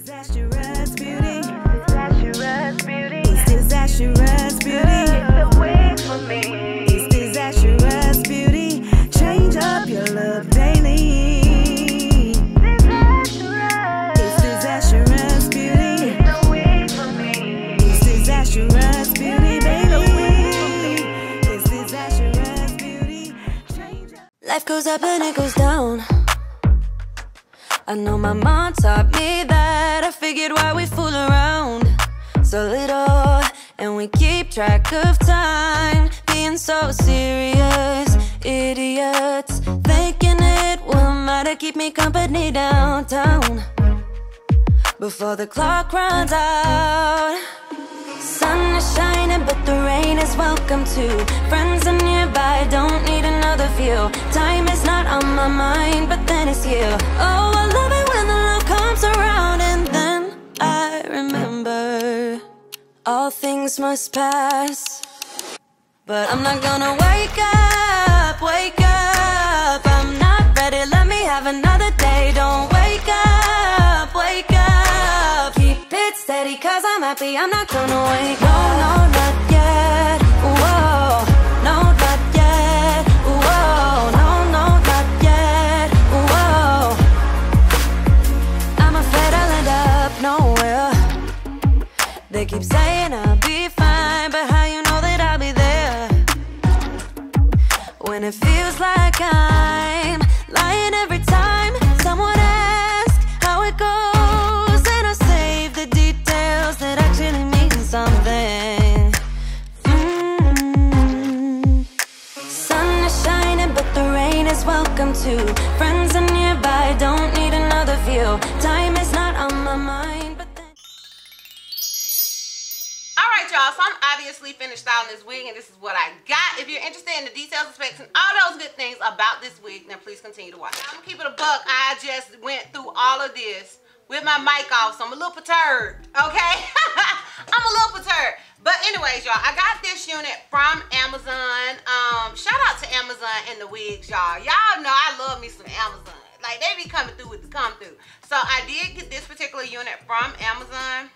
Disastrous beauty. Disastrous beauty. It's disastrous beauty. The way for me. It's disastrous beauty. Change up your look daily. Disastrous. It's disastrous beauty. The way for me. It's disastrous beauty, baby. It's disastrous beauty. Change up. Life goes up and it goes down. I know my mom taught me that. I figured why we fool around so little, and we keep track of time, being so serious, idiots, thinking it will matter, keep me company downtown before the clock runs out. Sun is shining, but the rain is welcome too. Friends are nearby, don't need another view. Time is not on my mind, but then it's you. Oh, I love it when the love comes around, and then I remember all things must pass. But I'm not gonna wake up, wake up. I'm not ready, let me have another day. Don't wake up, wake up. Keep it steady, cause I'm happy, I'm not gonna wake up. No, not yet, whoa. No, not yet, whoa. No, not yet, whoa. I'm afraid I'll end up nowhere. They keep saying I'll be fine, but how you know that I'll be there when it feels like I'm lying every time someone asks how it goes, and I save the details that actually mean something. Sun is shining, but the rain is welcome too. Friends are nearby, don't need another view. Time is not on my mind, but then... Alright y'all, so I'm obviously finished styling this wig, and this is what I got. If you're interested in the details and specs and all those good things about this wig, then please continue to watch. I'm gonna keep it a buck. I just went through all of this with my mic off, so I'm a little perturbed, okay? I'm a little perturbed. But anyways, y'all, I got this unit from Amazon. Shout out to Amazon and the wigs, y'all. Y'all know I love me some Amazon. Like, they be coming through with the come through. So I did get this particular unit from Amazon.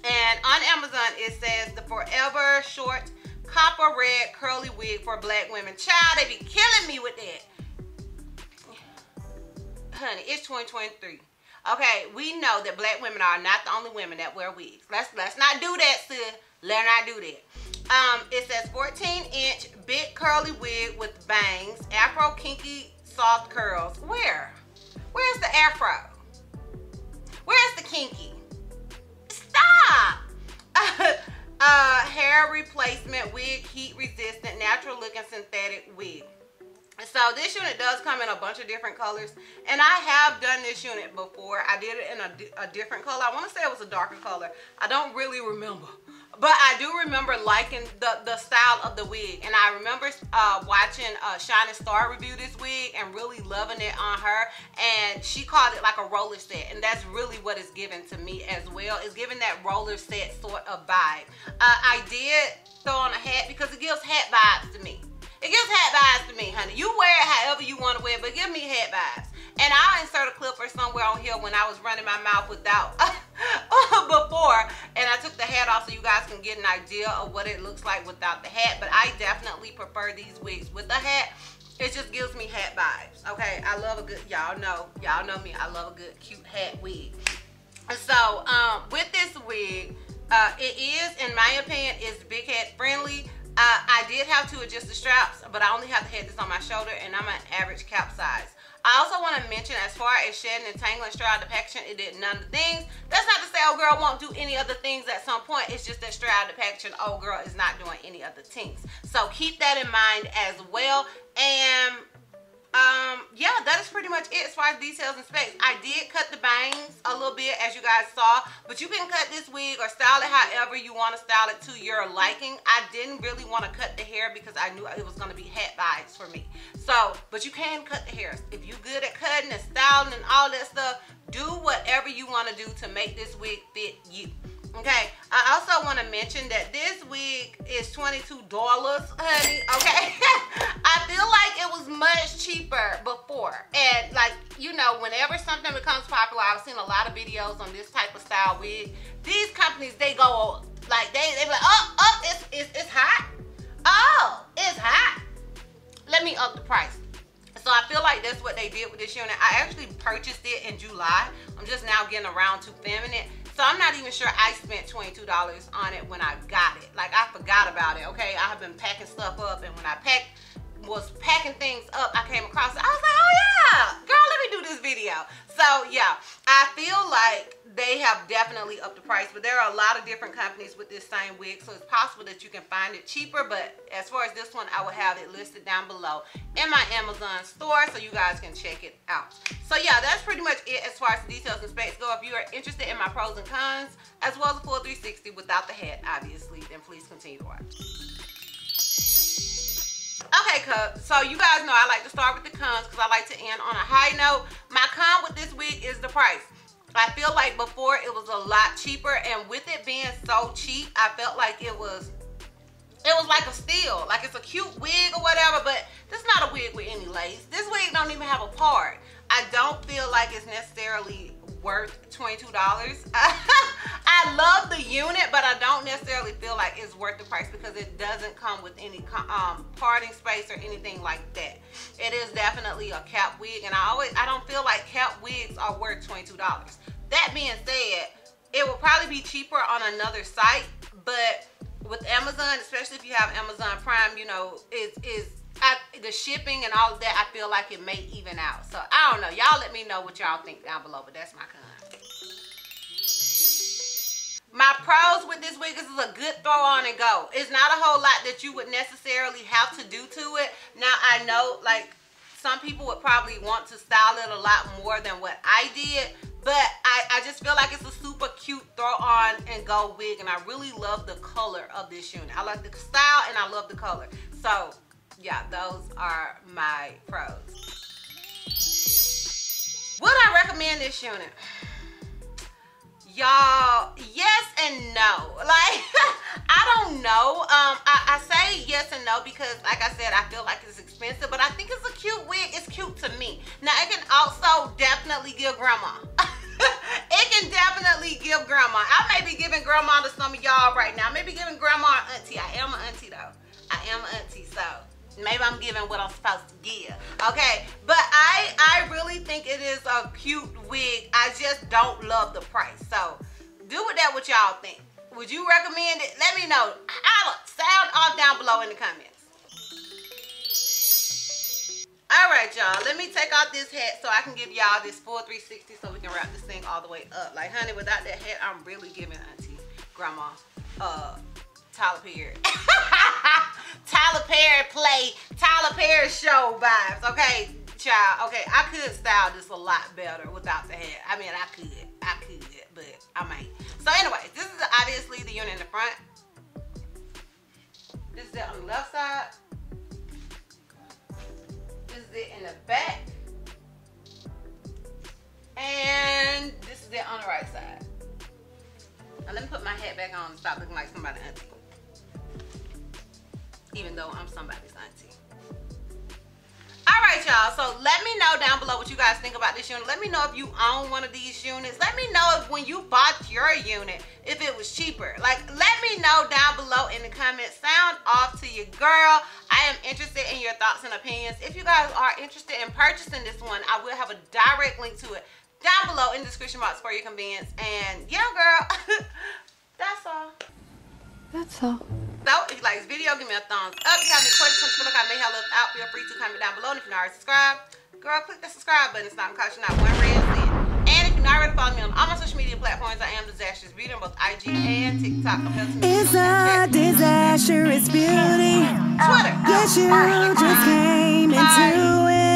And on Amazon, it says the Forever Short Copper Red Curly Wig for Black Women. Child, they be killing me with that. Honey, it's 2023. Okay, we know that black women are not the only women that wear wigs. Let's not do that, sis. Let's not do that. It says 14-inch big curly wig with bangs, afro kinky soft curls. Where? Where's the afro? Where's the kinky? Stop! Hair replacement wig, heat resistant, natural looking synthetic wig. So this unit does come in a bunch of different colors, and I have done this unit before. I did it in a different color. I want to say it was a darker color. I don't really remember, but I do remember liking the style of the wig, and I remember watching Shining Star review this wig and really loving it on her, and she called it like a roller set, and that's really what it's given to me as well. It's giving that roller set sort of vibe. I did throw on a hat because it gives hat vibes to me. It gives hat vibes to me, honey. You wear it however you want to wear it, but give me hat vibes. And I'll insert a clip or somewhere on here when I was running my mouth without before, and I took the hat off so you guys can get an idea of what it looks like without the hat. But I definitely prefer these wigs with the hat. It just gives me hat vibes. Okay, I love a good, y'all know me. I love a good cute hat wig. So with this wig, it is, in my opinion, it's big head friendly. I did have to adjust the straps, but I only have the head that's on my shoulder, and I'm an average cap size. I also want to mention, as far as shedding and tangling straight out of the packaging, it did none of the things. That's not to say old girl won't do any other things at some point. It's just that straight out of the packaging, old girl is not doing any other things. So keep that in mind as well. And yeah, that is pretty much it as far as details and specs. I did cut the bangs a little bit, as you guys saw, but you can cut this wig or style it however you want to style it to your liking. I didn't really want to cut the hair because I knew it was going to be hat vibes for me. So, but you can cut the hair. If you're good at cutting and styling and all that stuff, do whatever you want to do to make this wig fit you. Okay, I also want to mention that this wig is $22, honey, okay? I feel like it was much cheaper before. And like, you know, whenever something becomes popular, I've seen a lot of videos on this type of style wig. These companies, they go, like, they be like, oh, it's hot. Oh, it's hot. Let me up the price. So I feel like that's what they did with this unit. I actually purchased it in July. I'm just now getting around to filming it. So I'm not even sure I spent $22 on it when I got it. Like, I forgot about it, okay? I have been packing stuff up, and when I was packing things up, I came across it. I was like, oh yeah, girl, let me do this video. So yeah, I feel like they have definitely upped the price, but there are a lot of different companies with this same wig, so it's possible that you can find it cheaper. But as far as this one, I will have it listed down below in my Amazon store, so you guys can check it out. So yeah, that's pretty much it as far as the details and specs go. If you are interested in my pros and cons, as well as a full 360 without the hat, obviously, then please continue to watch. Okay, so you guys know I like to start with the cons because I like to end on a high note. My con with this wig is the price. I feel like before it was a lot cheaper, and with it being so cheap, I felt like it was like a steal. Like, it's a cute wig or whatever, but this is not a wig with any lace. This wig don't even have a part. I don't feel like it's necessarily worth $22. I love the unit, but I don't necessarily feel like it's worth the price because it doesn't come with any parting space or anything like that. It is definitely a cap wig, and I don't feel like cap wigs are worth $22. That being said, it will probably be cheaper on another site, but with Amazon, especially if you have Amazon Prime, you know, the shipping and all of that, I feel like it may even out. So I don't know, y'all let me know what y'all think down below, but that's my con. My pros with this wig is a good throw on and go. It's not a whole lot that you would necessarily have to do to it. Now I know, like, some people would probably want to style it a lot more than what I did, but I just feel like it's a super cute throw on and go wig, and I really love the color of this unit. I like the style and I love the color. So yeah, those are my pros. Would I recommend this unit? Y'all, yes and no. Like, I don't know. I say yes and no because, like I said, I feel like it's expensive, but I think it's a cute wig. It's cute to me. Now, it can also definitely give grandma. It can definitely give grandma. I may be giving grandma to some of y'all right now. I may be giving grandma and auntie. I am an auntie, though. I am an auntie, so maybe I'm giving what I'm supposed to give, okay? But I really think it is a cute wig. I just don't love the price. So do with that what y'all think. Would you recommend it? Let me know. Sound off down below in the comments. All right, y'all. Let me take off this hat so I can give y'all this full 360 so we can wrap this thing all the way up. Like, honey, without that hat, I'm really giving auntie, grandma, Tyler Perry. Tyler Perry play, Tyler Perry show vibes, okay, child. Okay, I could style this a lot better without the hat. I mean, I could, but I might. So anyway, this is obviously the unit in the front. This is it on the left side. This is it in the back. And this is it on the right side. Now let me put my hat back on and stop looking like somebody's auntie. Even though I'm somebody's auntie. Alright, y'all, so let me know down below what you guys think about this unit. Let me know if you own one of these units. Let me know if when you bought your unit, if it was cheaper. Like, let me know down below in the comments. Sound off to your girl. I am interested in your thoughts and opinions. If you guys are interested in purchasing this one, I will have a direct link to it down below in the description box for your convenience. And yeah, girl, that's all. That's all. So, if you like this video, give me a thumbs up. If you have any questions, feel like I may have left out, feel free to comment down below. And if you're not already subscribed, girl, click the subscribe button. It's not gonna cost you not one red cent. And if you're not already following me on all my social media platforms, I am DizastrousBeauty on both IG and TikTok. It's a disastrous beauty. Twitter. Yes, you just came into it.